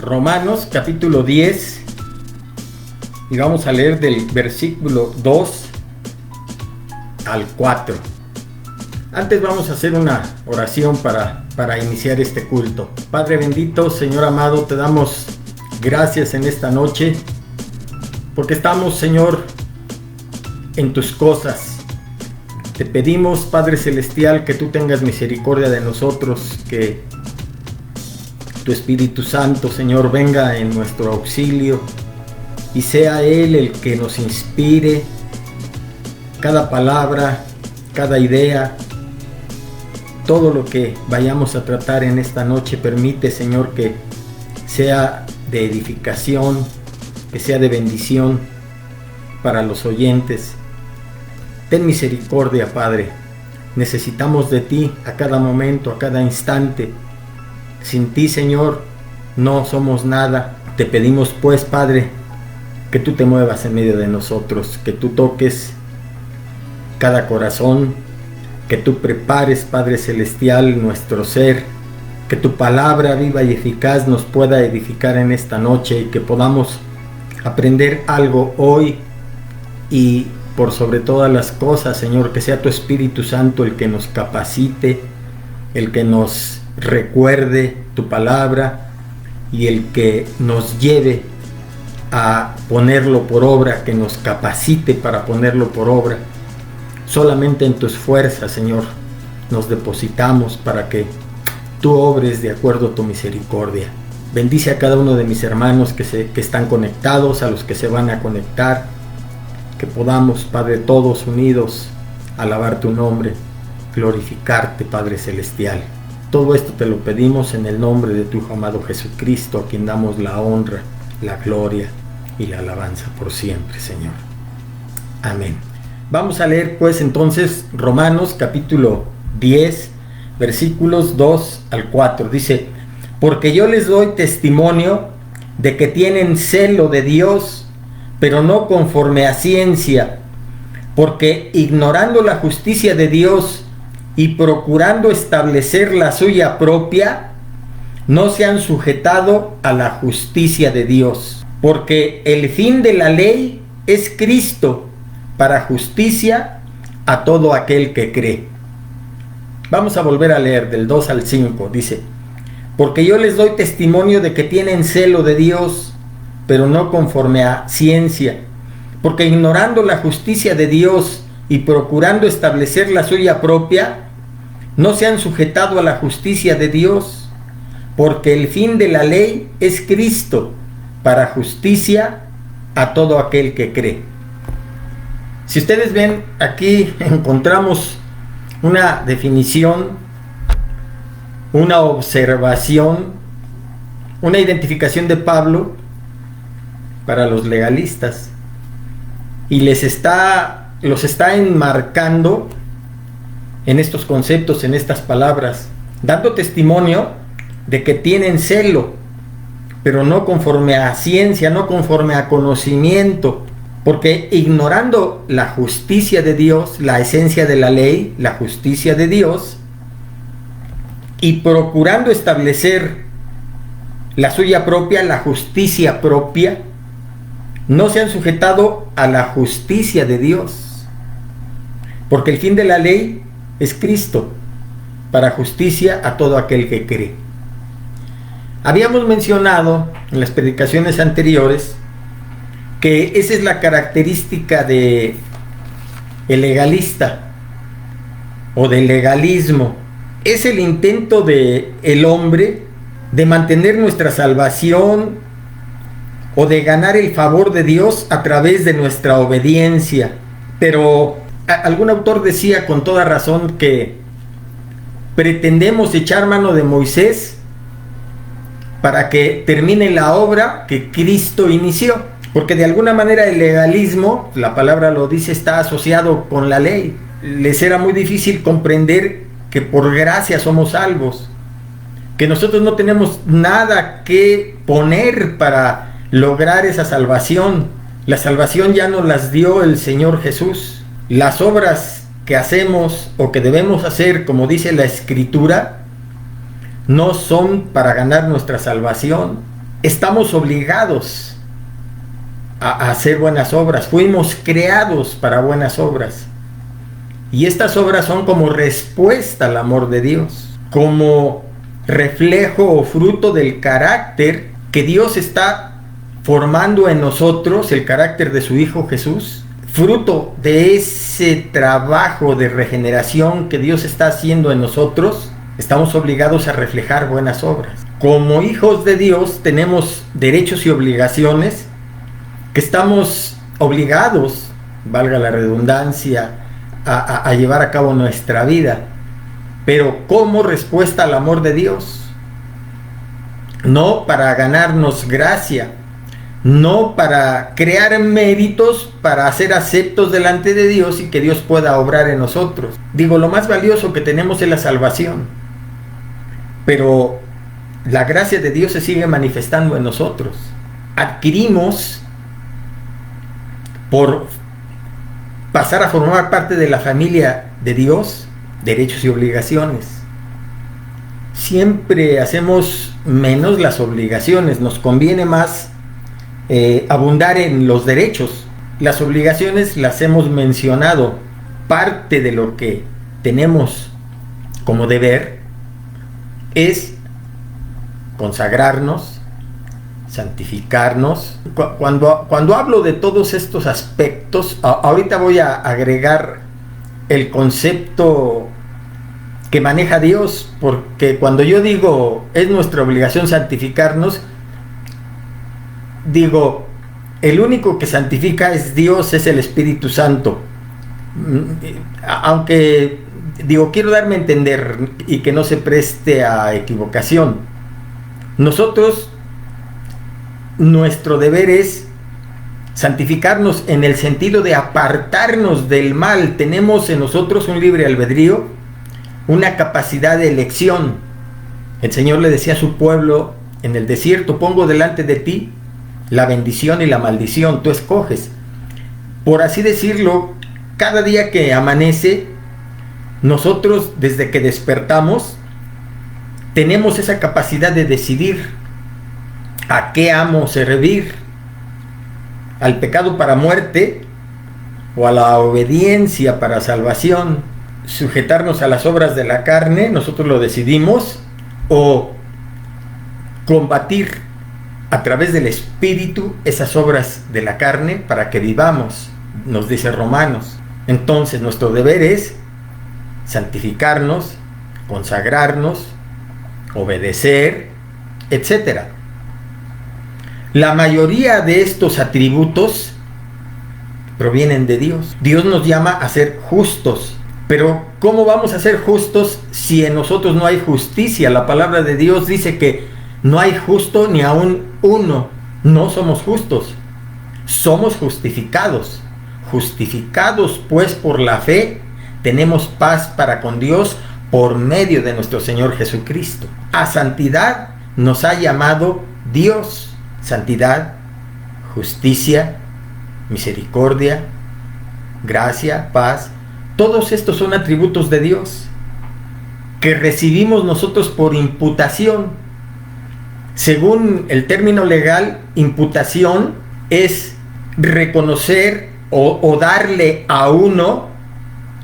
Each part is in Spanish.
Romanos capítulo 10 y vamos a leer del versículo 2 al 4. Antes vamos a hacer una oración para iniciar este culto. Padre bendito, Señor amado, te damos gracias en esta noche porque estamos, Señor, en tus cosas. Te pedimos, Padre Celestial, que tú tengas misericordia de nosotros, que tu Espíritu Santo, Señor, venga en nuestro auxilio y sea Él el que nos inspire cada palabra, cada idea, todo lo que vayamos a tratar en esta noche. Permite, Señor, que sea de edificación, que sea de bendición para los oyentes. Ten misericordia, Padre. Necesitamos de ti a cada momento, a cada instante. Sin ti, Señor, no somos nada. Te pedimos, pues, Padre, que tú te muevas en medio de nosotros, que tú toques cada corazón, que tú prepares, Padre Celestial, nuestro ser, que tu palabra viva y eficaz nos pueda edificar en esta noche y que podamos aprender algo hoy y por sobre todas las cosas, Señor, que sea tu Espíritu Santo el que nos capacite, el que nos recuerde tu palabra y el que nos lleve a ponerlo por obra, que nos capacite para ponerlo por obra. Solamente en tus fuerzas, Señor, nos depositamos para que tú obres de acuerdo a tu misericordia. Bendice a cada uno de mis hermanos que están conectados, a los que se van a conectar, que podamos, Padre, todos unidos, alabar tu nombre, glorificarte, Padre Celestial. Todo esto te lo pedimos en el nombre de tu Hijo amado Jesucristo, a quien damos la honra, la gloria y la alabanza por siempre, Señor. Amén. Vamos a leer pues entonces Romanos capítulo 10, versículos 2 al 4. Dice: porque yo les doy testimonio de que tienen celo de Dios, pero no conforme a ciencia, porque ignorando la justicia de Dios y procurando establecer la suya propia, no se han sujetado a la justicia de Dios. Porque el fin de la ley es Cristo, para justicia a todo aquel que cree. Vamos a volver a leer del 2 al 5. Dice: porque yo les doy testimonio de que tienen celo de Dios, pero no conforme a ciencia, porque ignorando la justicia de Dios y procurando establecer la suya propia, no se han sujetado a la justicia de Dios, porque el fin de la ley es Cristo, para justicia a todo aquel que cree. Si ustedes ven, aquí encontramos una definición, una observación, una identificación de Pablo para los legalistas, y los está enmarcando en estos conceptos, en estas palabras, dando testimonio de que tienen celo, pero no conforme a ciencia, no conforme a conocimiento, porque ignorando la justicia de Dios, la esencia de la ley, la justicia de Dios, y procurando establecer la suya propia, la justicia propia, no se han sujetado a la justicia de Dios, porque el fin de la ley es Cristo, para justicia a todo aquel que cree. Habíamos mencionado en las predicaciones anteriores que esa es la característica de el legalista o del legalismo. Es el intento de el hombre de mantener nuestra salvación o de ganar el favor de Dios a través de nuestra obediencia. Pero algún autor decía con toda razón que pretendemos echar mano de Moisés para que termine la obra que Cristo inició, porque de alguna manera el legalismo, la palabra lo dice, está asociado con la ley. Les era muy difícil comprender que por gracia somos salvos, que nosotros no tenemos nada que poner para lograr esa salvación. La salvación ya nos las dio el Señor Jesús. Las obras que hacemos o que debemos hacer, como dice la Escritura, no son para ganar nuestra salvación, estamos obligados a hacer buenas obras. Fuimos creados para buenas obras. Y estas obras son como respuesta al amor de Dios, como reflejo o fruto del carácter que Dios está formando en nosotros, el carácter de su Hijo Jesús, fruto de ese trabajo de regeneración que Dios está haciendo en nosotros. Estamos obligados a reflejar buenas obras. Como hijos de Dios tenemos derechos y obligaciones que estamos obligados, valga la redundancia, a llevar a cabo nuestra vida, pero como respuesta al amor de Dios, no para ganarnos gracia, no para crear méritos para ser aceptos delante de Dios y que Dios pueda obrar en nosotros. Digo, lo más valioso que tenemos es la salvación, pero la gracia de Dios se sigue manifestando en nosotros. Adquirimos, por pasar a formar parte de la familia de Dios, derechos y obligaciones. Siempre hacemos menos las obligaciones, nos conviene más abundar en los derechos. Las obligaciones las hemos mencionado. Parte de lo que tenemos como deber es consagrarnos, santificarnos. Cuando hablo de todos estos aspectos, ahorita voy a agregar el concepto que maneja Dios, porque cuando yo digo es nuestra obligación santificarnos, digo, el único que santifica es Dios, es el Espíritu Santo. Aunque, digo, quiero darme a entender y que no se preste a equivocación. Nosotros, nuestro deber es santificarnos en el sentido de apartarnos del mal. Tenemos en nosotros un libre albedrío, una capacidad de elección. El Señor le decía a su pueblo en el desierto: pongo delante de ti la bendición y la maldición, tú escoges. Por así decirlo, cada día que amanece, nosotros desde que despertamos tenemos esa capacidad de decidir a qué amo servir: al pecado para muerte o a la obediencia para salvación. Sujetarnos a las obras de la carne, nosotros lo decidimos, o combatir a través del Espíritu esas obras de la carne para que vivamos, nos dice Romanos. Entonces nuestro deber es santificarnos, consagrarnos, obedecer, etc. La mayoría de estos atributos provienen de Dios. Dios nos llama a ser justos. Pero ¿cómo vamos a ser justos si en nosotros no hay justicia? La palabra de Dios dice que no hay justo ni aún uno. No somos justos. Somos justificados. Justificados pues por la fe, tenemos paz para con Dios por medio de nuestro Señor Jesucristo. A santidad nos ha llamado Dios. Santidad, justicia, misericordia, gracia, paz. Todos estos son atributos de Dios que recibimos nosotros por imputación. Según el término legal, imputación es reconocer o darle a uno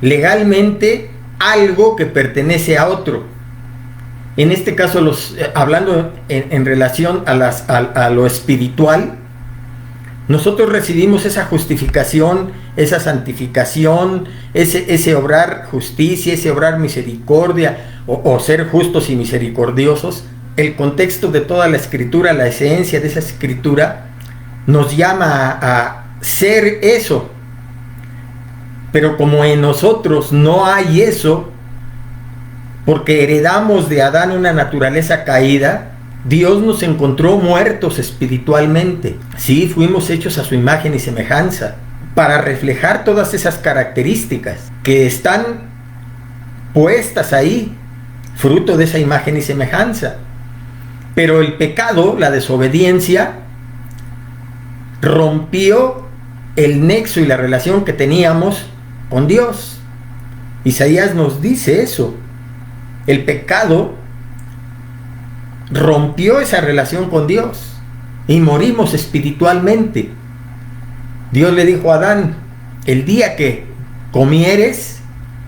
legalmente algo que pertenece a otro. En este caso, hablando en relación a lo espiritual, nosotros recibimos esa justificación, esa santificación, ese obrar justicia, ese obrar misericordia, o ser justos y misericordiosos. El contexto de toda la escritura, la esencia de esa escritura, nos llama a ser eso. Pero como en nosotros no hay eso, porque heredamos de Adán una naturaleza caída, Dios nos encontró muertos espiritualmente. Sí, fuimos hechos a su imagen y semejanza, para reflejar todas esas características que están puestas ahí, fruto de esa imagen y semejanza. Pero el pecado, la desobediencia, rompió el nexo y la relación que teníamos con Dios. Isaías nos dice eso. El pecado rompió esa relación con Dios. y morimos espiritualmente. Dios le dijo a Adán: el día que comieres,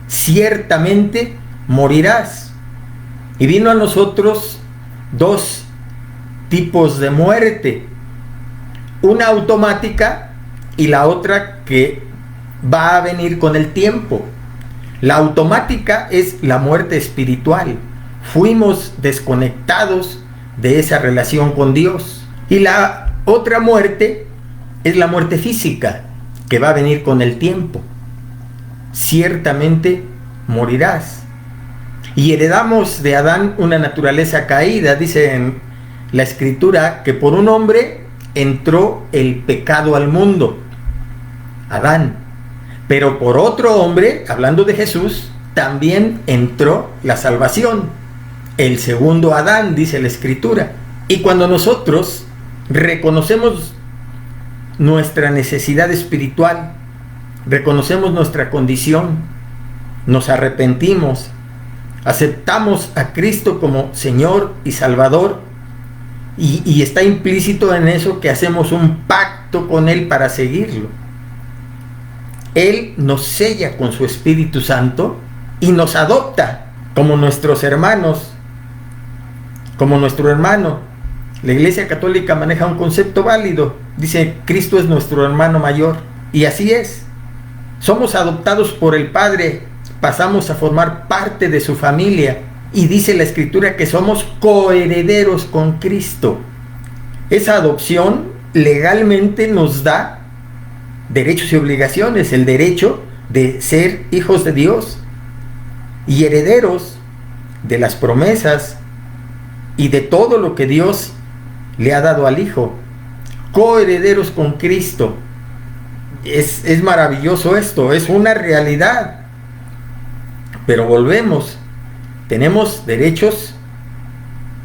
ciertamente morirás. Y vino a nosotros dos tipos de muerte, una automática y la otra que va a venir con el tiempo. La automática es la muerte espiritual. Fuimos desconectados de esa relación con Dios. Y la otra muerte es la muerte física, que va a venir con el tiempo. Ciertamente morirás. Y heredamos de Adán una naturaleza caída. Dice en la Escritura que por un hombre entró el pecado al mundo, Adán. Pero por otro hombre, hablando de Jesús, también entró la salvación, el segundo Adán, dice la Escritura. Y cuando nosotros reconocemos nuestra necesidad espiritual, reconocemos nuestra condición, nos arrepentimos, aceptamos a Cristo como Señor y Salvador, y está implícito en eso que hacemos un pacto con Él para seguirlo. Él nos sella con su Espíritu Santo y nos adopta como nuestros hermanos, como nuestro hermano. La Iglesia Católica maneja un concepto válido. Dice: Cristo es nuestro hermano mayor. Y así es. Somos adoptados por el Padre, pasamos a formar parte de su familia. Y dice la Escritura que somos coherederos con Cristo. Esa adopción legalmente nos da derechos y obligaciones, el derecho de ser hijos de Dios y herederos de las promesas y de todo lo que Dios le ha dado al Hijo. Coherederos con Cristo. Es maravilloso esto, es una realidad. Pero volvemos, tenemos derechos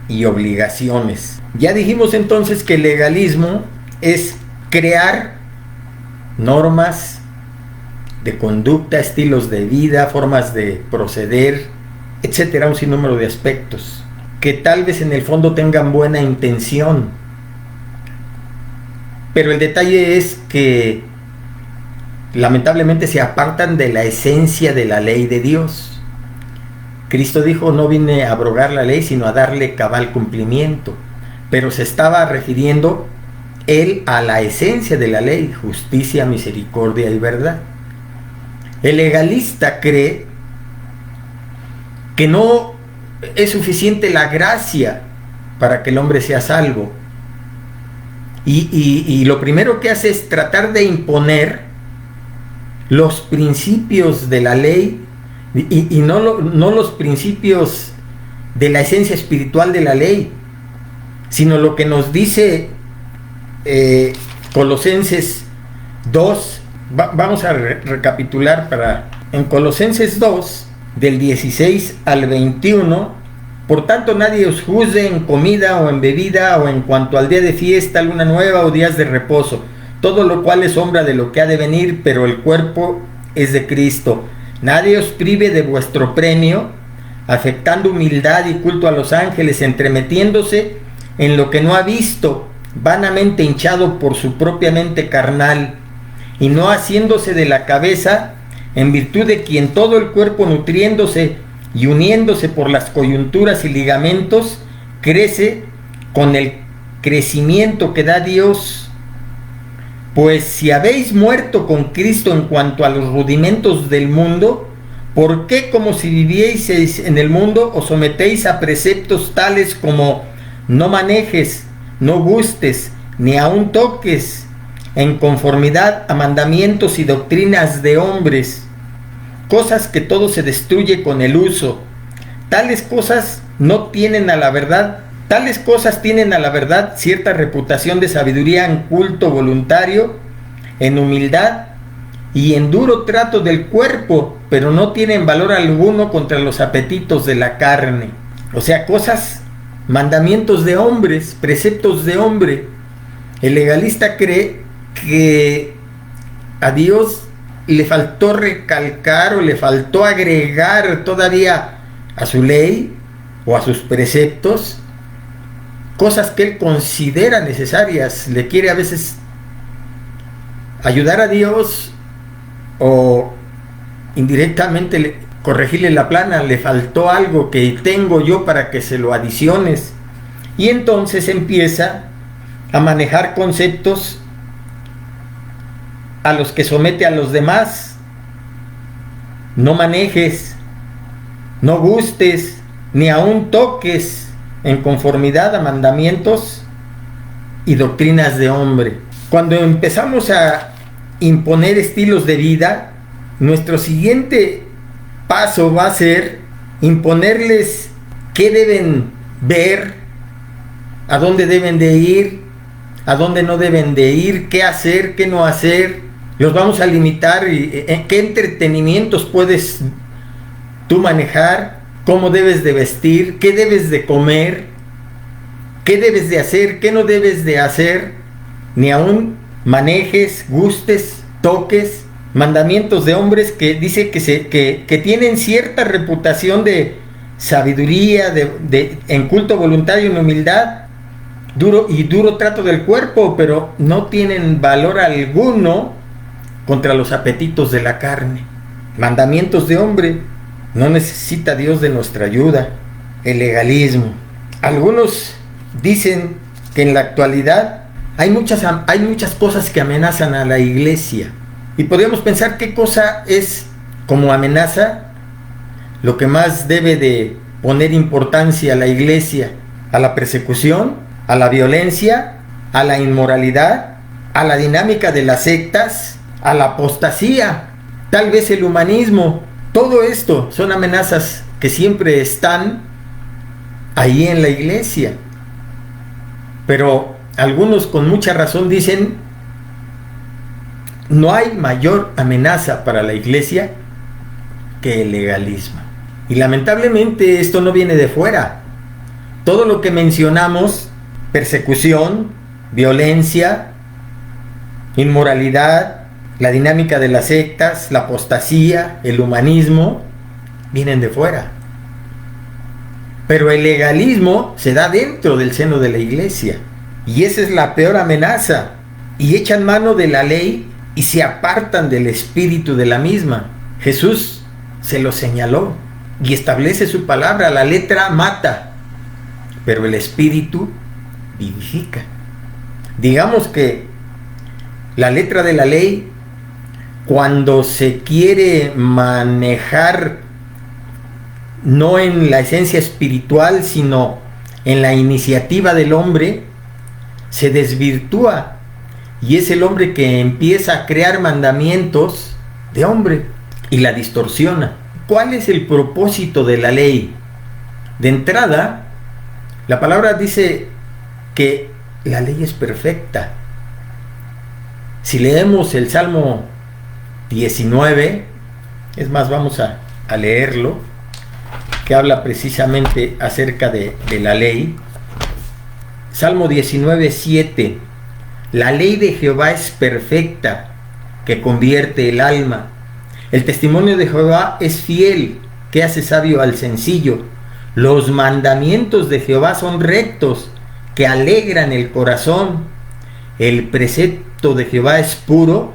y obligaciones. Ya dijimos entonces que el legalismo es crear normas de conducta, estilos de vida, formas de proceder, etcétera, un sinnúmero de aspectos que tal vez en el fondo tengan buena intención, pero el detalle es que lamentablemente se apartan de la esencia de la ley de Dios. Cristo dijo: no vine a abrogar la ley, sino a darle cabal cumplimiento. Pero se estaba refiriendo Él a la esencia de la ley: justicia, misericordia y verdad. El legalista cree que no es suficiente la gracia para que el hombre sea salvo. Y lo primero que hace es tratar de imponer los principios de la ley y no los principios de la esencia espiritual de la ley, sino lo que nos dice Colosenses 2. Vamos a recapitular en Colosenses 2, del 16 al 21. Por tanto, nadie os juzgue en comida o en bebida o en cuanto al día de fiesta, luna nueva o días de reposo, todo lo cual es sombra de lo que ha de venir, pero el cuerpo es de Cristo. Nadie os prive de vuestro premio, afectando humildad y culto a los ángeles, entremetiéndose en lo que no ha visto, vanamente hinchado por su propia mente carnal, y no haciéndose de la cabeza, en virtud de quien todo el cuerpo, nutriéndose y uniéndose por las coyunturas y ligamentos, crece con el crecimiento que da Dios. Pues si habéis muerto con Cristo en cuanto a los rudimentos del mundo, ¿por qué, como si vivieseis en el mundo, os sometéis a preceptos tales como: no manejes, no gustes, ni aun toques, en conformidad a mandamientos y doctrinas de hombres, cosas que todo se destruye con el uso? Tales cosas tienen a la verdad cierta reputación de sabiduría en culto voluntario, en humildad y en duro trato del cuerpo, pero no tienen valor alguno contra los apetitos de la carne. O sea, cosas, mandamientos de hombres, preceptos de hombre. El legalista cree que a Dios le faltó recalcar o le faltó agregar todavía a su ley o a sus preceptos cosas que él considera necesarias. Le quiere a veces ayudar a Dios o indirectamente corregirle la plana. Le faltó algo que tengo yo para que se lo adiciones. Y entonces empieza a manejar conceptos a los que somete a los demás. No manejes, no gustes, ni aun toques en conformidad a mandamientos y doctrinas de hombre. Cuando empezamos a imponer estilos de vida, nuestro siguiente paso va a ser imponerles qué deben ver, a dónde deben de ir, a dónde no deben de ir, qué hacer, qué no hacer. Los vamos a limitar y qué entretenimientos puedes tú manejar, cómo debes de vestir, qué debes de comer, qué debes de hacer, qué no debes de hacer, ni aún manejes, gustes, toques, mandamientos de hombres que dice que tienen cierta reputación de sabiduría, en culto voluntario, en humildad, duro trato del cuerpo, pero no tienen valor alguno contra los apetitos de la carne. Mandamientos de hombre. No necesita Dios de nuestra ayuda. El legalismo. Algunos dicen que en la actualidad hay muchas cosas que amenazan a la iglesia. Y podríamos pensar qué cosa es como amenaza lo que más debe de poner importancia a la iglesia: a la persecución, a la violencia, a la inmoralidad, a la dinámica de las sectas, a la apostasía, tal vez el humanismo. Todo esto son amenazas que siempre están ahí en la iglesia. Pero algunos con mucha razón dicen: no hay mayor amenaza para la iglesia que el legalismo. Y lamentablemente esto no viene de fuera. Todo lo que mencionamos, persecución, violencia, inmoralidad, la dinámica de las sectas, la apostasía, el humanismo, vienen de fuera. Pero el legalismo se da dentro del seno de la iglesia. Y esa es la peor amenaza. Y echan mano de la ley y se apartan del espíritu de la misma. Jesús se lo señaló y establece su palabra: la letra mata, pero el espíritu vivifica. Digamos que la letra de la ley, cuando se quiere manejar no en la esencia espiritual, sino en la iniciativa del hombre, se desvirtúa y es el hombre que empieza a crear mandamientos de hombre y la distorsiona. ¿Cuál es el propósito de la ley? De entrada, la palabra dice que la ley es perfecta. Si leemos el Salmo 19, es más, vamos a leerlo, que habla precisamente acerca de la ley. Salmo 19, 7. La ley de Jehová es perfecta, que convierte el alma. El testimonio de Jehová es fiel, que hace sabio al sencillo. Los mandamientos de Jehová son rectos, que alegran el corazón. El precepto de Jehová es puro,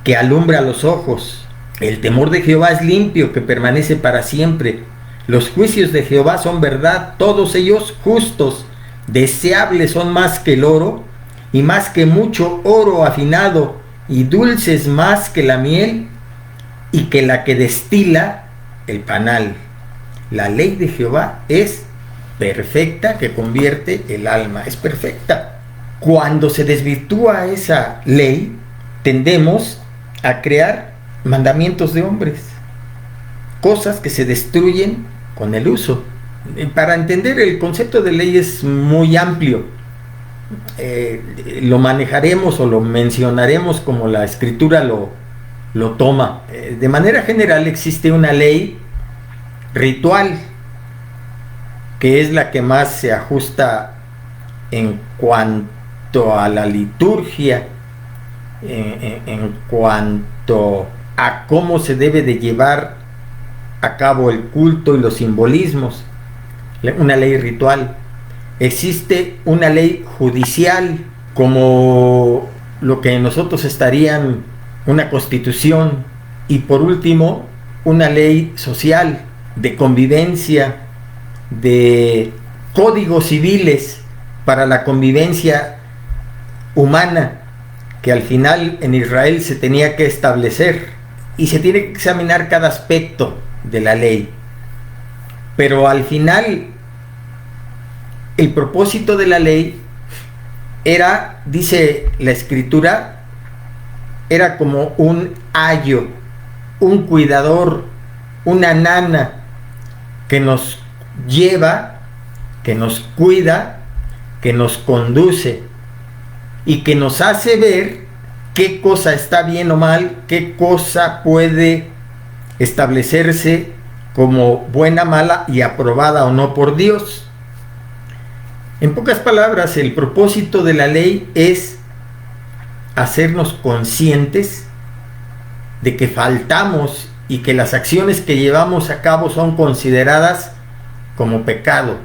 que alumbra los ojos. El temor de Jehová es limpio, que permanece para siempre. Los juicios de Jehová son verdad, todos ellos justos. Deseables son más que el oro, y más que mucho oro afinado, y dulces más que la miel, y que la que destila el panal. La ley de Jehová es perfecta, que convierte el alma. Es perfecta. Cuando se desvirtúa esa ley, tendemos a crear mandamientos de hombres, cosas que se destruyen con el uso. Para entender el concepto de ley es muy amplio. Lo manejaremos o lo mencionaremos como la escritura lo toma. De manera general existe una ley ritual, que es la que más se ajusta en cuanto a la liturgia, en cuanto a cómo se debe de llevar a cabo el culto y los simbolismos. Una ley ritual. existe una ley judicial, como lo que nosotros estarían una constitución, y por último una ley social de convivencia, de códigos civiles para la convivencia humana, que al final en Israel se tenía que establecer, y se tiene que examinar cada aspecto de la ley. Pero al final el propósito de la ley era, dice la escritura, era como un ayo, un cuidador, una nana que nos lleva, que nos cuida, que nos conduce y que nos hace ver qué cosa está bien o mal, qué cosa puede establecerse como buena, mala y aprobada o no por Dios. En pocas palabras, el propósito de la ley es hacernos conscientes de que faltamos y que las acciones que llevamos a cabo son consideradas como pecado.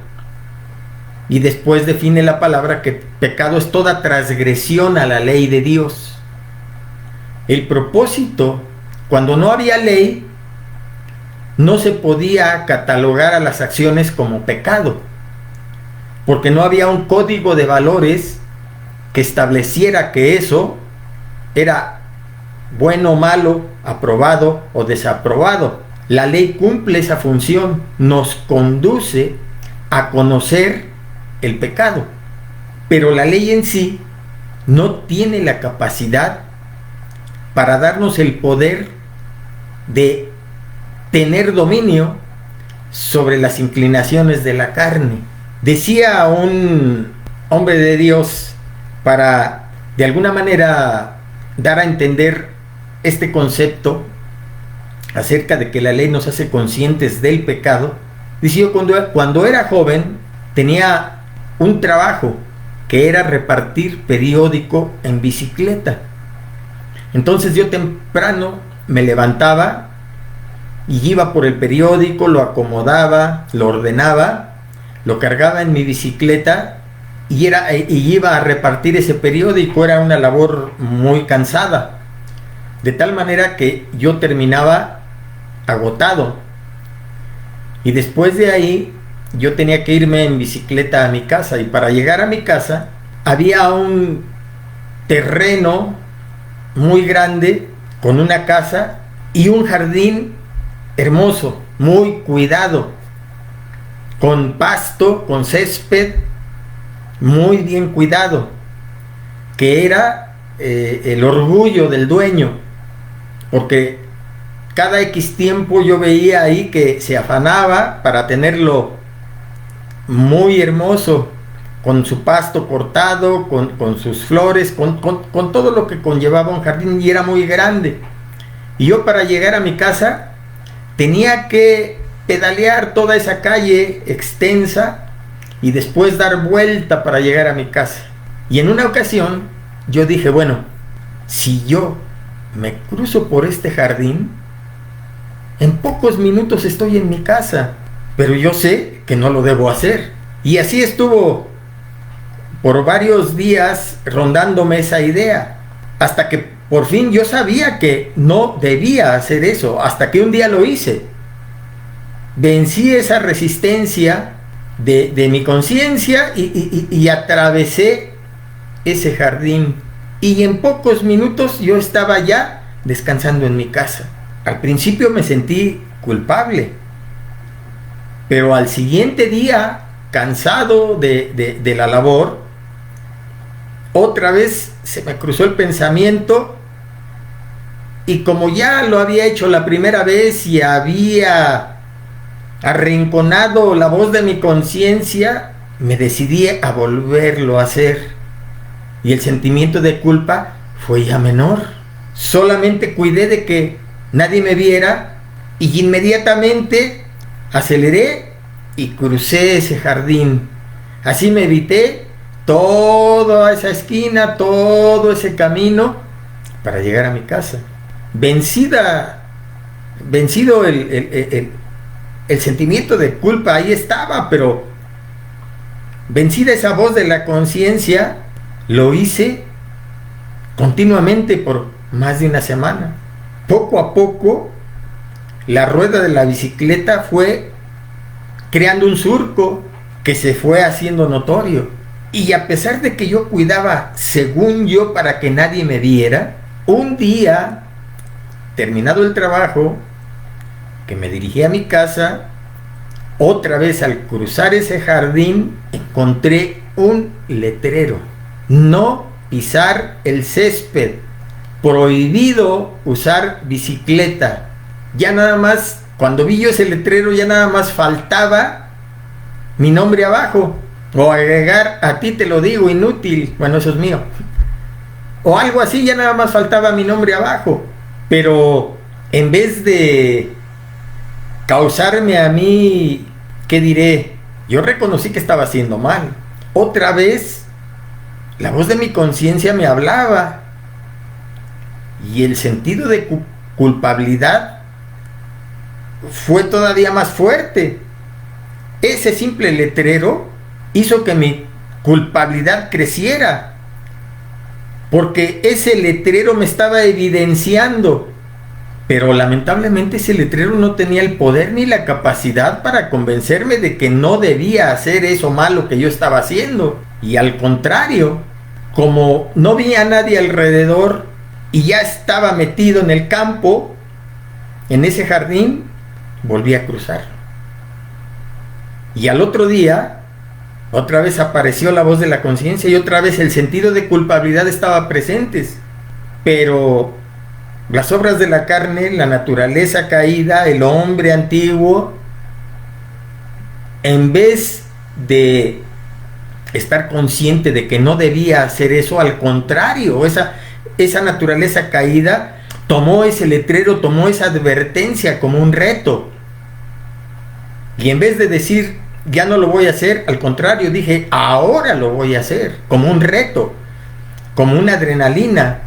Y después define la palabra que pecado es toda transgresión a la ley de Dios. El propósito, cuando no había ley, no se podía catalogar a las acciones como pecado, porque no había un código de valores que estableciera que eso era bueno o malo, aprobado o desaprobado. La ley cumple esa función, nos conduce a conocer el pecado, pero la ley en sí no tiene la capacidad para darnos el poder de tener dominio sobre las inclinaciones de la carne. Decía un hombre de Dios, para de alguna manera dar a entender este concepto acerca de que la ley nos hace conscientes del pecado, decía: cuando era joven tenía un trabajo que era repartir periódico en bicicleta. Entonces yo temprano me levantaba y iba por el periódico, lo acomodaba, lo ordenaba, lo cargaba en mi bicicleta y iba a repartir ese periódico. Era una labor muy cansada, de tal manera que yo terminaba agotado, y después de ahí yo tenía que irme en bicicleta a mi casa, y para llegar a mi casa había un terreno muy grande con una casa y un jardín hermoso, muy cuidado, con pasto, con césped, muy bien cuidado, que era el orgullo del dueño, porque cada X tiempo yo veía ahí que se afanaba para tenerlo muy hermoso, con su pasto cortado, con sus flores, con todo lo que conllevaba un jardín, y era muy grande. Y yo, para llegar a mi casa, tenía que pedalear toda esa calle extensa y después dar vuelta para llegar a mi casa. Y en una ocasión yo dije: bueno, si yo me cruzo por este jardín, en pocos minutos estoy en mi casa, pero yo sé que no lo debo hacer. Y así estuvo por varios días rondándome esa idea, hasta que por fin yo sabía que no debía hacer eso, hasta que un día lo hice. Vencí esa resistencia de mi conciencia y atravesé ese jardín, y en pocos minutos yo estaba ya descansando en mi casa. Al principio me sentí culpable, pero al siguiente día, cansado de la labor, otra vez se me cruzó el pensamiento, y como ya lo había hecho la primera vez y había arrinconado la voz de mi conciencia, me decidí a volverlo a hacer, y el sentimiento de culpa fue ya menor. Solamente cuidé de que nadie me viera, y inmediatamente aceleré y crucé ese jardín. Así me evité toda esa esquina, todo ese camino para llegar a mi casa. Vencido el sentimiento de culpa, ahí estaba, pero Vencida esa voz de la conciencia, lo hice continuamente por más de una semana. Poco a poco, la rueda de la bicicleta fue creando un surco que se fue haciendo notorio. Y a pesar de que yo cuidaba, según yo, para que nadie me viera, un día, terminado el trabajo, que me dirigí a mi casa, otra vez al cruzar ese jardín, encontré un letrero: no pisar el césped, prohibido usar bicicleta. Ya nada más, cuando vi yo ese letrero, ya nada más faltaba mi nombre abajo, o agregar "a ti te lo digo, inútil", bueno, eso es mío, o algo así. Ya nada más faltaba mi nombre abajo. Pero en vez de causarme a mí, ¿qué diré?, yo reconocí que estaba haciendo mal. Otra vez la voz de mi conciencia me hablaba, y el sentido de culpabilidad fue todavía más fuerte. Ese simple letrero hizo que mi culpabilidad creciera, porque ese letrero me estaba evidenciando. Pero lamentablemente ese letrero no tenía el poder ni la capacidad para convencerme de que no debía hacer eso malo que yo estaba haciendo. Y al contrario, como no vi a nadie alrededor y ya estaba metido en el campo, en ese jardín, volví a cruzar. Y al otro día, otra vez apareció la voz de la conciencia, y otra vez el sentido de culpabilidad estaba presentes. Pero las obras de la carne, la naturaleza caída, el hombre antiguo, en vez de estar consciente de que no debía hacer eso, al contrario, esa naturaleza caída tomó ese letrero, tomó esa advertencia como un reto. Y en vez de decir "ya no lo voy a hacer", al contrario, dije "ahora lo voy a hacer", como un reto, como una adrenalina.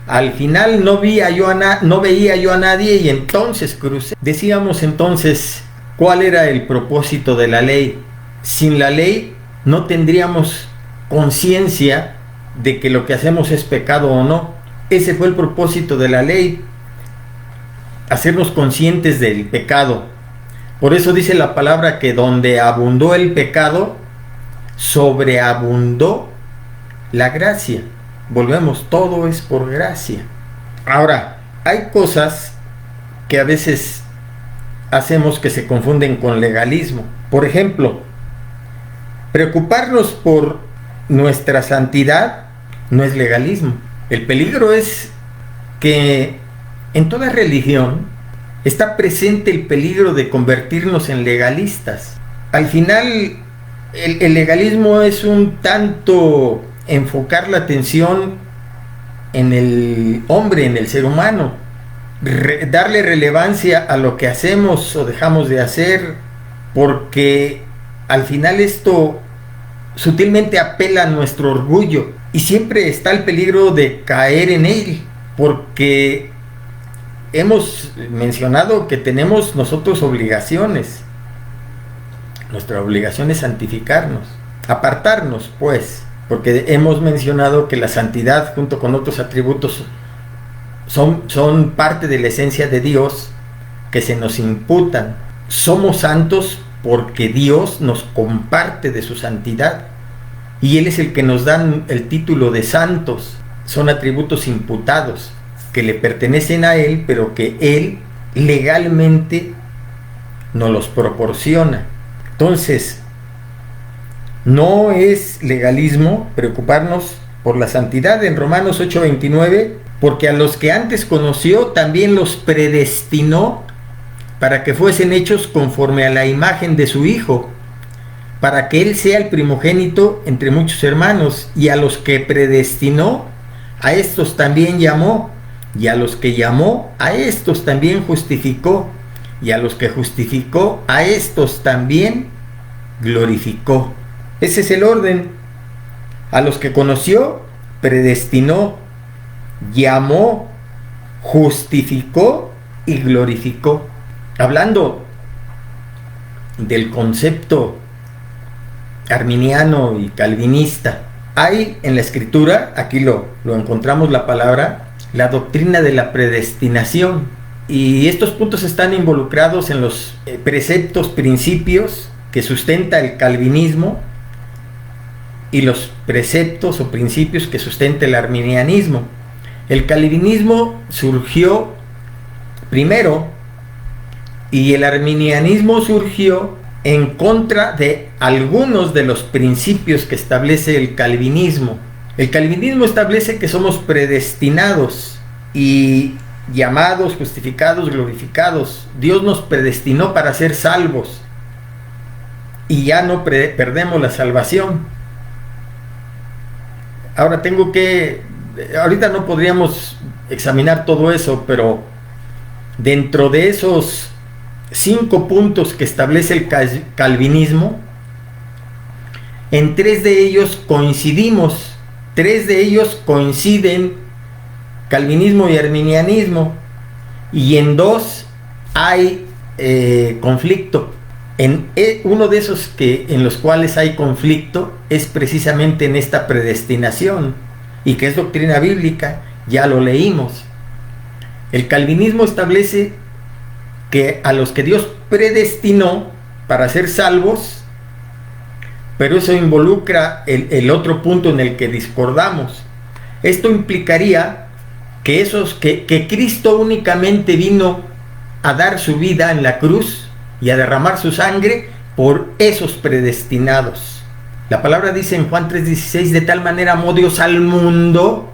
Al final no veía yo a nadie, y entonces crucé. Decíamos entonces, ¿cuál era el propósito de la ley? Sin la ley no tendríamos conciencia de que lo que hacemos es pecado o no. Ese fue el propósito de la ley, hacernos conscientes del pecado. Por eso dice la palabra que donde abundó el pecado, sobreabundó la gracia. Volvemos, todo es por gracia. Ahora, hay cosas que a veces hacemos que se confunden con legalismo. Por ejemplo, preocuparnos por nuestra santidad no es legalismo. El peligro es que en toda religión está presente el peligro de convertirnos en legalistas. Al final, el legalismo es un tanto enfocar la atención en el hombre, en el ser humano, darle relevancia a lo que hacemos o dejamos de hacer, porque al final esto sutilmente apela a nuestro orgullo, y siempre está el peligro de caer en él, porque hemos mencionado que tenemos nosotros obligaciones. Nuestra obligación es santificarnos, apartarnos, pues, porque hemos mencionado que la santidad, junto con otros atributos, son parte de la esencia de Dios que se nos imputan. Somos santos porque Dios nos comparte de su santidad, y Él es el que nos da el título de santos. Son atributos imputados que le pertenecen a Él, pero que Él legalmente nos los proporciona. Entonces, no es legalismo preocuparnos por la santidad. En Romanos 8:29, porque a los que antes conoció también los predestinó para que fuesen hechos conforme a la imagen de su Hijo, para que Él sea el primogénito entre muchos hermanos. Y a los que predestinó, a estos también llamó, y a los que llamó, a estos también justificó, y a los que justificó, a estos también glorificó. Ese es el orden. A los que conoció, predestinó, llamó, justificó y glorificó. Hablando del concepto arminiano y calvinista. Hay en la escritura, aquí lo encontramos la palabra, la doctrina de la predestinación. Y estos puntos están involucrados en los preceptos, principios que sustenta el calvinismo y los preceptos o principios que sustenta el arminianismo. El calvinismo surgió primero y el arminianismo surgió en contra de algunos de los principios que establece el calvinismo. El calvinismo establece que somos predestinados y llamados, justificados, glorificados. Dios nos predestinó para ser salvos y ya no perdemos la salvación. Ahora ahorita no podríamos examinar todo eso, pero dentro de esos 5 puntos que establece el calvinismo, en 3 de ellos coincidimos, 3 de ellos coinciden, calvinismo y arminianismo, y en 2 hay conflicto. Uno de esos en los cuales hay conflicto es precisamente en esta predestinación, y que es doctrina bíblica, ya lo leímos. El calvinismo establece que a los que Dios predestinó para ser salvos, pero eso involucra el otro punto en el que discordamos. Esto implicaría que Cristo únicamente vino a dar su vida en la cruz y a derramar su sangre por esos predestinados. La palabra dice en Juan 3:16, de tal manera amó Dios al mundo,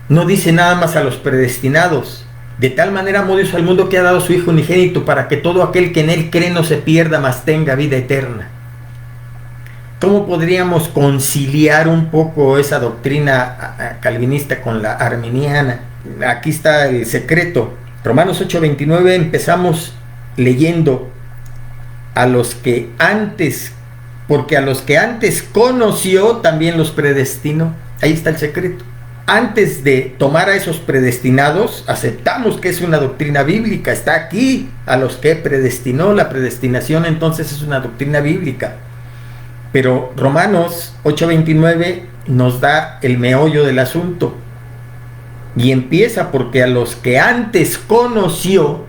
no dice nada más a los predestinados. De tal manera amó Dios al mundo que ha dado a su Hijo unigénito para que todo aquel que en Él cree no se pierda, mas tenga vida eterna. ¿Cómo podríamos conciliar un poco esa doctrina calvinista con la arminiana? Aquí está el secreto. Romanos 8:29 empezamos leyendo porque a los que antes conoció también los predestinó. Ahí está el secreto. Antes de tomar a esos predestinados, aceptamos que es una doctrina bíblica, está aquí. A los que predestinó, la predestinación entonces es una doctrina bíblica. Pero Romanos 8:29 nos da el meollo del asunto. Y empieza porque a los que antes conoció,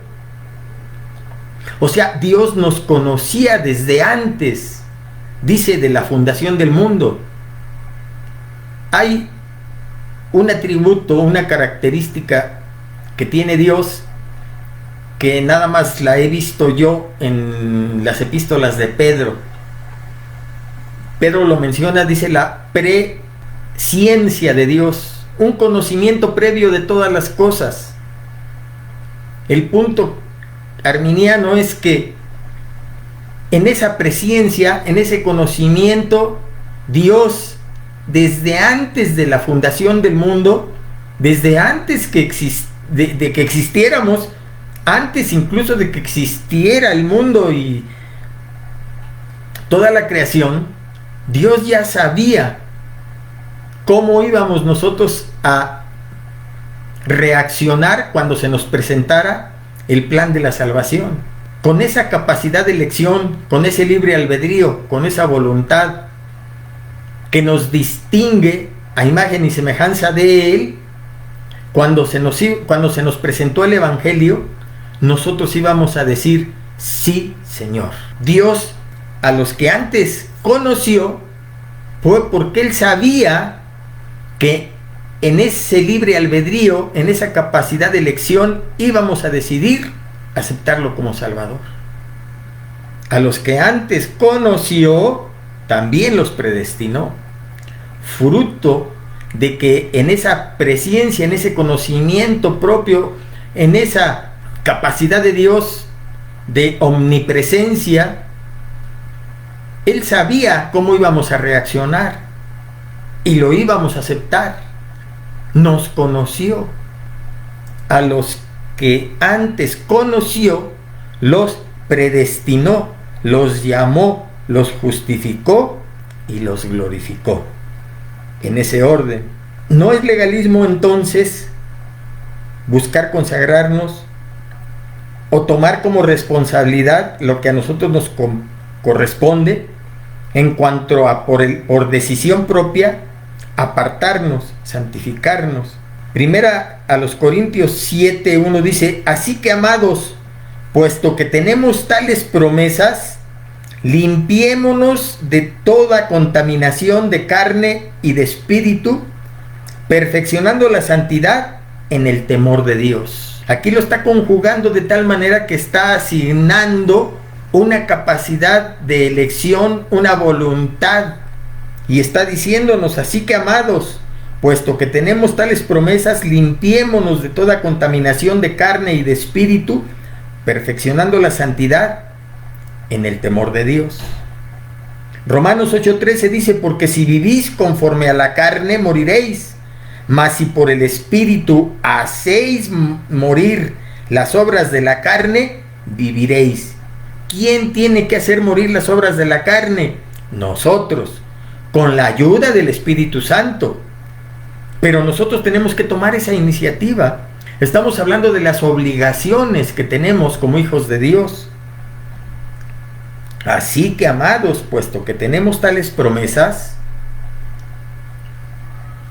o sea, Dios nos conocía desde antes, dice, de la fundación del mundo. Hay un atributo, una característica que tiene Dios que nada más la he visto yo en las epístolas de Pedro. Pedro lo menciona, dice la presciencia de Dios, un conocimiento previo de todas las cosas. El punto arminiano es que en esa presciencia, en ese conocimiento, Dios desde antes de la fundación del mundo, desde antes de que existiéramos, antes incluso de que existiera el mundo y toda la creación, Dios ya sabía cómo íbamos nosotros a reaccionar cuando se nos presentara el plan de la salvación. Con esa capacidad de elección, con ese libre albedrío, con esa voluntad que nos distingue a imagen y semejanza de Él, cuando se nos presentó el Evangelio, nosotros íbamos a decir, sí, Señor. Dios, a los que antes conoció, fue porque Él sabía que en ese libre albedrío, en esa capacidad de elección, íbamos a decidir aceptarlo como Salvador. A los que antes conoció, también los predestinó, fruto de que en esa presciencia, en ese conocimiento propio, en esa capacidad de Dios de omnipresencia, Él sabía cómo íbamos a reaccionar y lo íbamos a aceptar. Nos conoció. A los que antes conoció, los predestinó, los llamó, los justificó y los glorificó. En ese orden. No es legalismo entonces buscar consagrarnos o tomar como responsabilidad lo que a nosotros nos corresponde en cuanto a por decisión propia, apartarnos, santificarnos. Primera a los Corintios 7:1 dice: así que, amados, puesto que tenemos tales promesas, limpiémonos de toda contaminación de carne y de espíritu, perfeccionando la santidad en el temor de Dios. Aquí lo está conjugando de tal manera que está asignando una capacidad de elección, una voluntad, y está diciéndonos: así que, amados, puesto que tenemos tales promesas, limpiémonos de toda contaminación de carne y de espíritu, perfeccionando la santidad en el temor de Dios. Romanos 8:13 dice: porque si vivís conforme a la carne, moriréis, mas si por el espíritu hacéis morir las obras de la carne, viviréis. ¿Quién tiene que hacer morir las obras de la carne? Nosotros, con la ayuda del Espíritu Santo. Pero nosotros tenemos que tomar esa iniciativa. Estamos hablando de las obligaciones que tenemos como hijos de Dios. Así que, amados, puesto que tenemos tales promesas,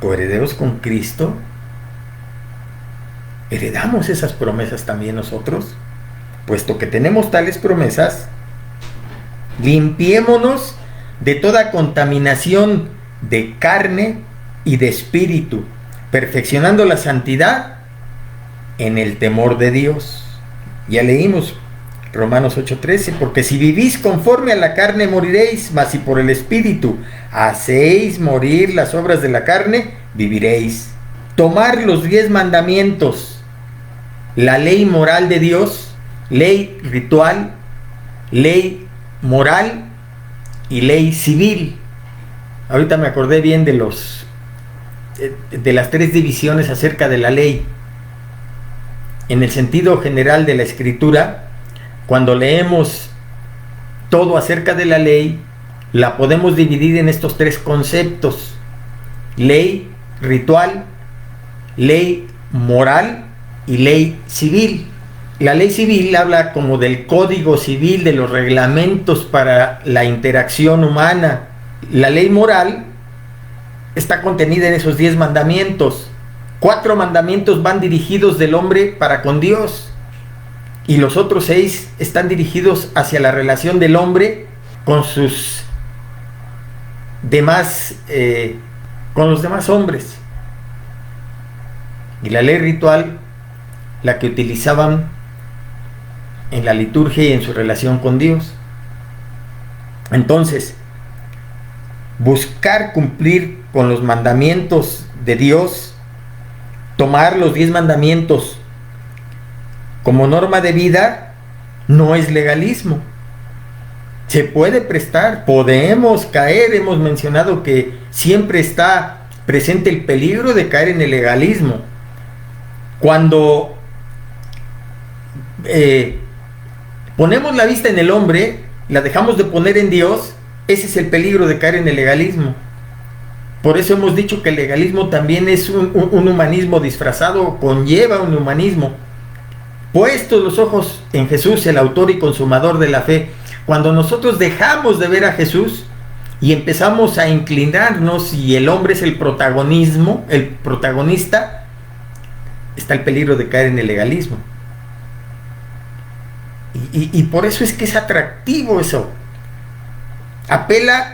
coherederos con Cristo, heredamos esas promesas también nosotros. Puesto que tenemos tales promesas, limpiémonos de toda contaminación de carne y de espíritu, perfeccionando la santidad en el temor de Dios. Ya leímos Romanos 8:13: porque si vivís conforme a la carne, moriréis, mas si por el espíritu hacéis morir las obras de la carne, viviréis. Tomar los 10 mandamientos, la ley moral de Dios, ley ritual, ley moral y ley civil. Ahorita me acordé bien de las 3 divisiones acerca de la ley. En el sentido general de la escritura, cuando leemos todo acerca de la ley, la podemos dividir en estos 3 conceptos: ley ritual, ley moral y ley civil. La ley civil habla como del código civil, de los reglamentos para la interacción humana. La ley moral está contenida en esos 10 mandamientos. 4 mandamientos van dirigidos del hombre para con Dios, y los otros 6 están dirigidos hacia la relación del hombre con sus demás, con los demás hombres. Y la ley ritual, la que utilizaban en la liturgia y en su relación con Dios. Entonces, buscar cumplir con los mandamientos de Dios, tomar los 10 mandamientos como norma de vida, no es legalismo. Se puede prestar, podemos caer. Hemos mencionado que siempre está presente el peligro de caer en el legalismo. Cuando ponemos la vista en el hombre, la dejamos de poner en Dios, ese es el peligro de caer en el legalismo. Por eso hemos dicho que el legalismo también es un humanismo disfrazado, conlleva un humanismo. Puestos los ojos en Jesús, el autor y consumador de la fe, cuando nosotros dejamos de ver a Jesús y empezamos a inclinarnos y el hombre es el protagonista, está el peligro de caer en el legalismo. Y por eso es que es atractivo eso. Apela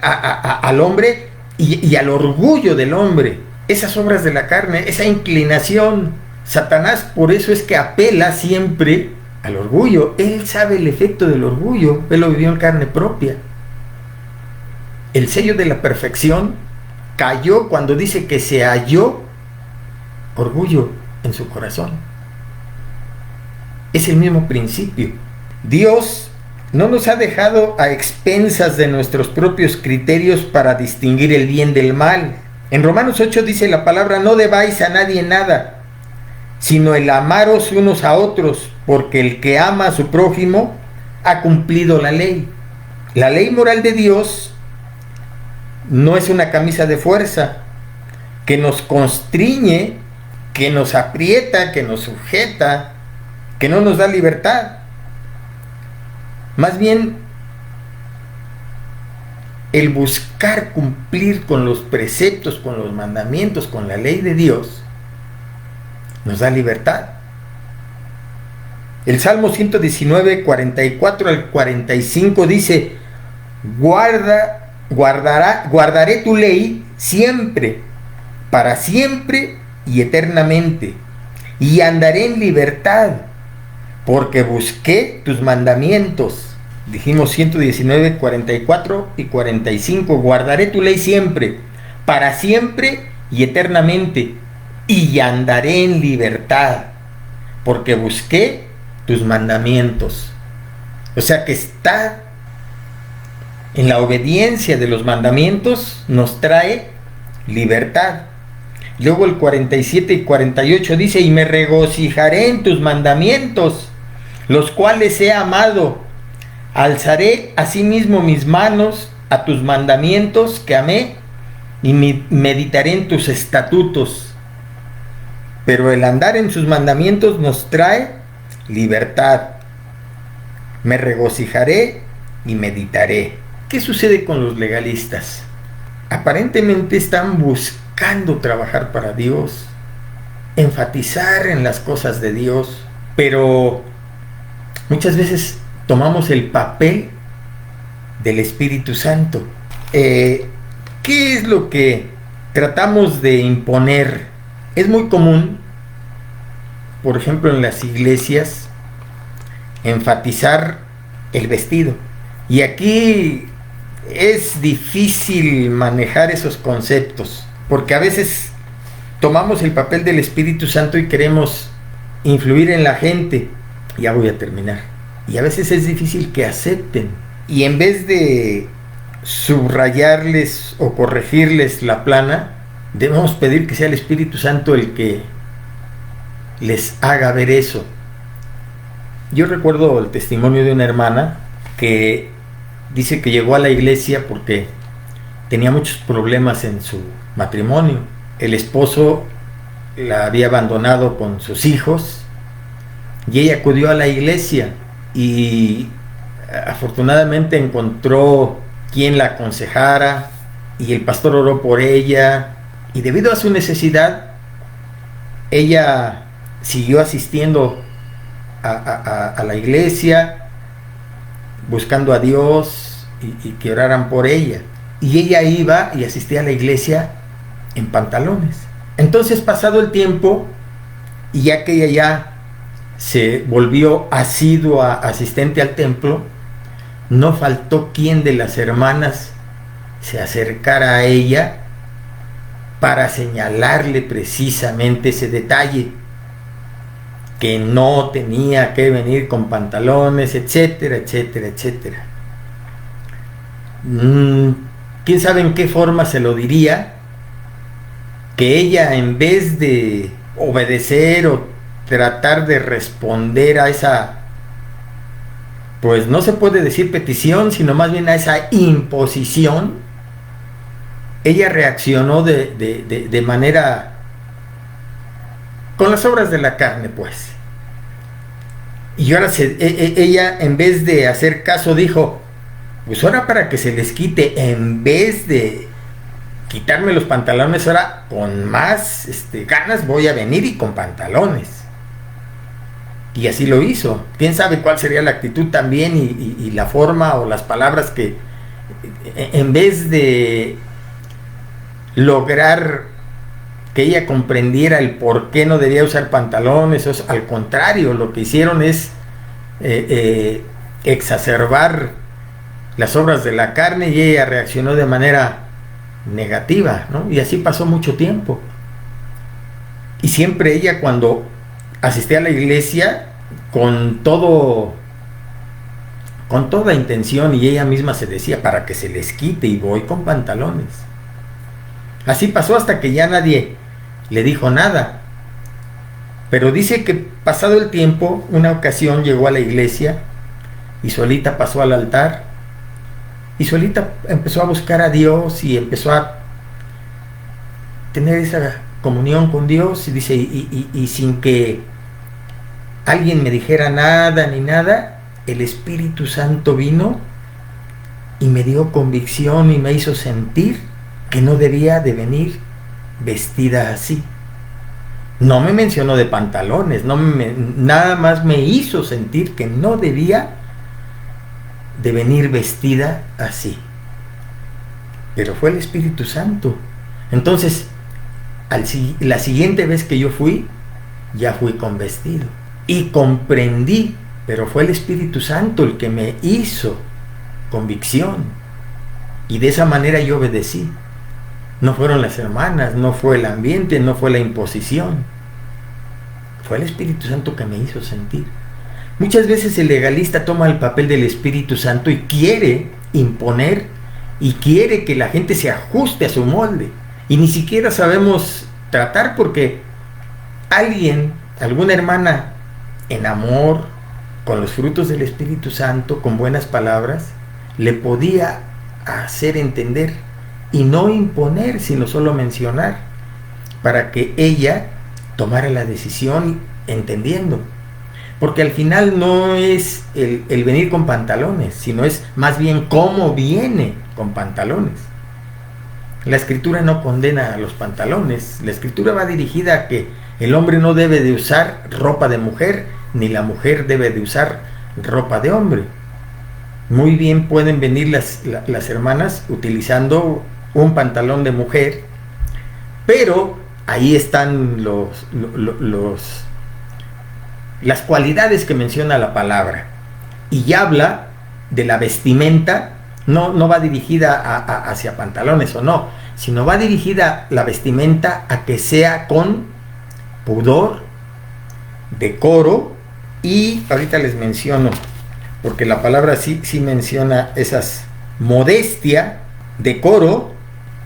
al hombre y al orgullo del hombre. Esas obras de la carne, esa inclinación. Satanás por eso es que apela siempre al orgullo. Él sabe el efecto del orgullo. Él lo vivió en carne propia. El sello de la perfección cayó cuando dice que se halló orgullo en su corazón. Es el mismo principio. Dios no nos ha dejado a expensas de nuestros propios criterios para distinguir el bien del mal. En Romanos 8 dice la palabra: no debáis a nadie nada, sino el amaros unos a otros, porque el que ama a su prójimo ha cumplido la ley. La ley moral de Dios no es una camisa de fuerza que nos constriñe, que nos aprieta, que nos sujeta, que no nos da libertad. Más bien, el buscar cumplir con los preceptos, con los mandamientos, con la ley de Dios, nos da libertad. El Salmo 119, 44 al 45 dice: guardaré tu ley siempre, para siempre y eternamente, y andaré en libertad, porque busqué tus mandamientos. Dijimos 119, 44 y 45. Guardaré tu ley siempre, para siempre y eternamente, y andaré en libertad, porque busqué tus mandamientos. O sea que está en la obediencia de los mandamientos, nos trae libertad. Luego el 47 y 48 dice: y me regocijaré en tus mandamientos, los cuales he amado. Alzaré asimismo mis manos a tus mandamientos que amé, y meditaré en tus estatutos. Pero el andar en sus mandamientos nos trae libertad. Me regocijaré y meditaré. ¿Qué sucede con los legalistas? Aparentemente están buscando trabajar para Dios, enfatizar en las cosas de Dios, pero muchas veces tomamos el papel del Espíritu Santo. ¿Qué es lo que tratamos de imponer? Es muy común, por ejemplo, en las iglesias, enfatizar el vestido. Y aquí es difícil manejar esos conceptos, porque a veces tomamos el papel del Espíritu Santo y queremos influir en la gente. Ya voy a terminar. Y a veces es difícil que acepten. Y en vez de subrayarles o corregirles la plana, debemos pedir que sea el Espíritu Santo el que les haga ver eso. Yo recuerdo el testimonio de una hermana que dice que llegó a la iglesia porque tenía muchos problemas en su matrimonio. El esposo la había abandonado con sus hijos y ella acudió a la iglesia y afortunadamente encontró quien la aconsejara y el pastor oró por ella, y debido a su necesidad ella siguió asistiendo a la iglesia, buscando a Dios y que oraran por ella, y ella iba y asistía a la iglesia en pantalones. Entonces, pasado el tiempo, y ya que ella ya se volvió asidua asistente al templo, no faltó quien de las hermanas se acercara a ella para señalarle precisamente ese detalle, que no tenía que venir con pantalones, etcétera, etcétera, etcétera. ¿Quién sabe en qué forma se lo diría? Que ella, en vez de obedecer o tratar de responder a esa, pues no se puede decir petición, sino más bien a esa imposición, ella reaccionó de manera con las obras de la carne, pues. Y ahora ella, en vez de hacer caso, dijo: pues ahora, para que se les quite, en vez de quitarme los pantalones, ahora con más ganas voy a venir y con pantalones. Y así lo hizo. Quién sabe cuál sería la actitud también y la forma o las palabras que, en vez de lograr que ella comprendiera el por qué no debía usar pantalones, al contrario, lo que hicieron es exacerbar las obras de la carne, y ella reaccionó de manera negativa, ¿no? Y así pasó mucho tiempo. Y siempre ella, cuando asistía a la iglesia, con toda intención, y ella misma se decía: para que se les quite, y voy con pantalones. Así pasó hasta que ya nadie le dijo nada. Pero dice que pasado el tiempo, una ocasión llegó a la iglesia y solita pasó al altar y solita empezó a buscar a Dios y empezó a tener esa comunión con Dios, y dice, y sin que alguien me dijera nada ni nada, el Espíritu Santo vino y me dio convicción y me hizo sentir que no debía de venir vestida así. No me mencionó de pantalones, nada más me hizo sentir que no debía de venir vestida así. Pero fue el Espíritu Santo. Entonces, la siguiente vez que yo fui, ya fui con vestido. Y comprendí, pero fue el Espíritu Santo el que me hizo convicción. Y de esa manera yo obedecí. No fueron las hermanas, no fue el ambiente, no fue la imposición. Fue el Espíritu Santo que me hizo sentir. Muchas veces el legalista toma el papel del Espíritu Santo y quiere imponer y quiere que la gente se ajuste a su molde. Y ni siquiera sabemos tratar porque alguna hermana en amor, con los frutos del Espíritu Santo, con buenas palabras, le podía hacer entender y no imponer, sino solo mencionar, para que ella tomara la decisión entendiendo. Porque al final no es el venir con pantalones, sino es más bien cómo viene con pantalones. La Escritura no condena a los pantalones. La Escritura va dirigida a que el hombre no debe de usar ropa de mujer, ni la mujer debe de usar ropa de hombre. Muy bien pueden venir las hermanas utilizando un pantalón de mujer, pero ahí están las cualidades que menciona la palabra. Y ya habla de la vestimenta, no va dirigida hacia pantalones o no, sino va dirigida la vestimenta a que sea con pudor, decoro, y ahorita les menciono, porque la palabra sí menciona esas: modestia, decoro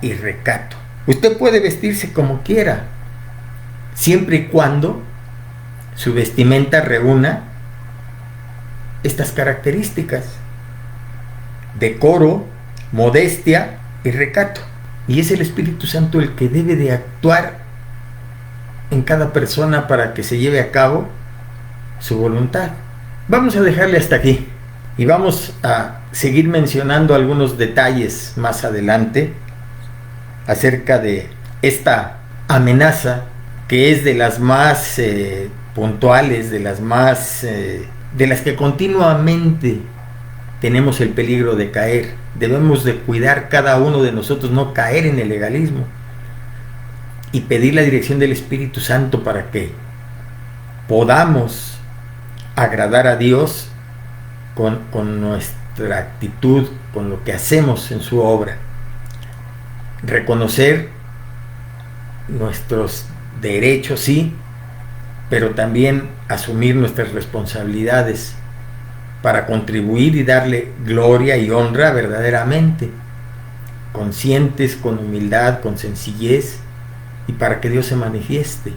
y recato. Usted puede vestirse como quiera, siempre y cuando su vestimenta reúna estas características: decoro, modestia y recato. Y es el Espíritu Santo el que debe de actuar en cada persona para que se lleve a cabo su voluntad. Vamos a dejarle hasta aquí y vamos a seguir mencionando algunos detalles más adelante acerca de esta amenaza, que es de las más puntuales, de las que continuamente tenemos el peligro de caer. Debemos de cuidar cada uno de nosotros no caer en el legalismo y pedir la dirección del Espíritu Santo para que podamos agradar a Dios con nuestra actitud, con lo que hacemos en su obra. Reconocer nuestros derechos, sí, pero también asumir nuestras responsabilidades para contribuir y darle gloria y honra verdaderamente, conscientes, con humildad, con sencillez, y para que Dios se manifieste,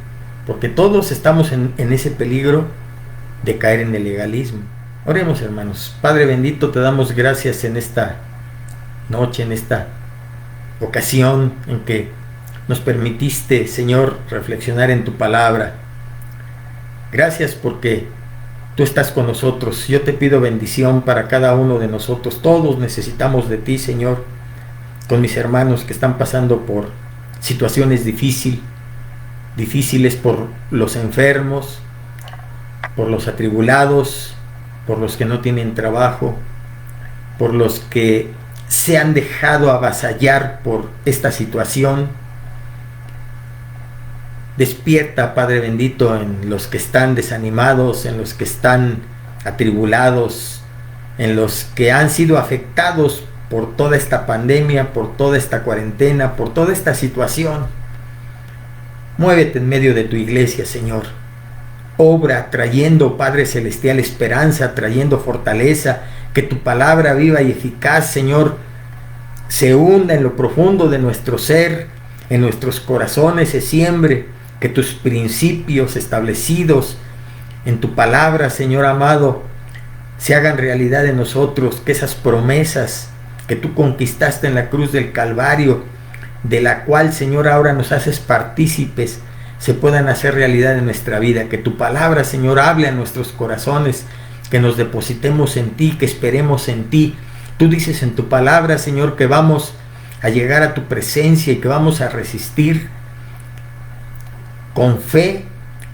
porque todos estamos en ese peligro de caer en el legalismo. Oremos, hermanos. Padre bendito, te damos gracias en esta noche, en esta ocasión en que nos permitiste, Señor, reflexionar en tu palabra. Gracias porque tú estás con nosotros. Yo te pido bendición para cada uno de nosotros. Todos necesitamos de ti, Señor, con mis hermanos que están pasando por situaciones difíciles, por los enfermos, por los atribulados, por los que no tienen trabajo, por los que se han dejado avasallar por esta situación. Despierta, Padre bendito, en los que están desanimados, en los que están atribulados, en los que han sido afectados por toda esta pandemia, por toda esta cuarentena, por toda esta situación. Muévete en medio de tu iglesia, Señor. Obra trayendo, Padre celestial, esperanza, trayendo fortaleza, que tu palabra viva y eficaz, Señor, se hunda en lo profundo de nuestro ser, en nuestros corazones se siembre, que tus principios establecidos en tu palabra, Señor amado, se hagan realidad en nosotros, que esas promesas que tú conquistaste en la cruz del Calvario, de la cual, Señor, ahora nos haces partícipes, se puedan hacer realidad en nuestra vida. Que tu palabra, Señor, hable a nuestros corazones, que nos depositemos en ti, que esperemos en ti. Tú dices en tu palabra, Señor, que vamos a llegar a tu presencia y que vamos a resistir con fe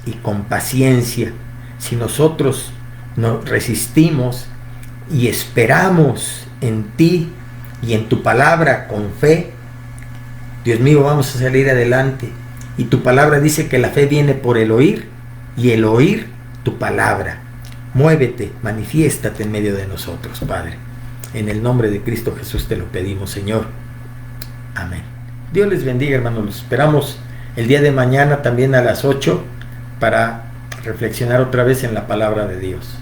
y con paciencia. Si nosotros nos resistimos y esperamos en ti y en tu palabra con fe, Dios mío, vamos a salir adelante. Y tu palabra dice que la fe viene por el oír y el oír tu palabra. Muévete, manifiéstate en medio de nosotros, Padre. En el nombre de Cristo Jesús te lo pedimos, Señor. Amén. Dios les bendiga, hermanos. Los esperamos el día de mañana también a las 8 para reflexionar otra vez en la palabra de Dios.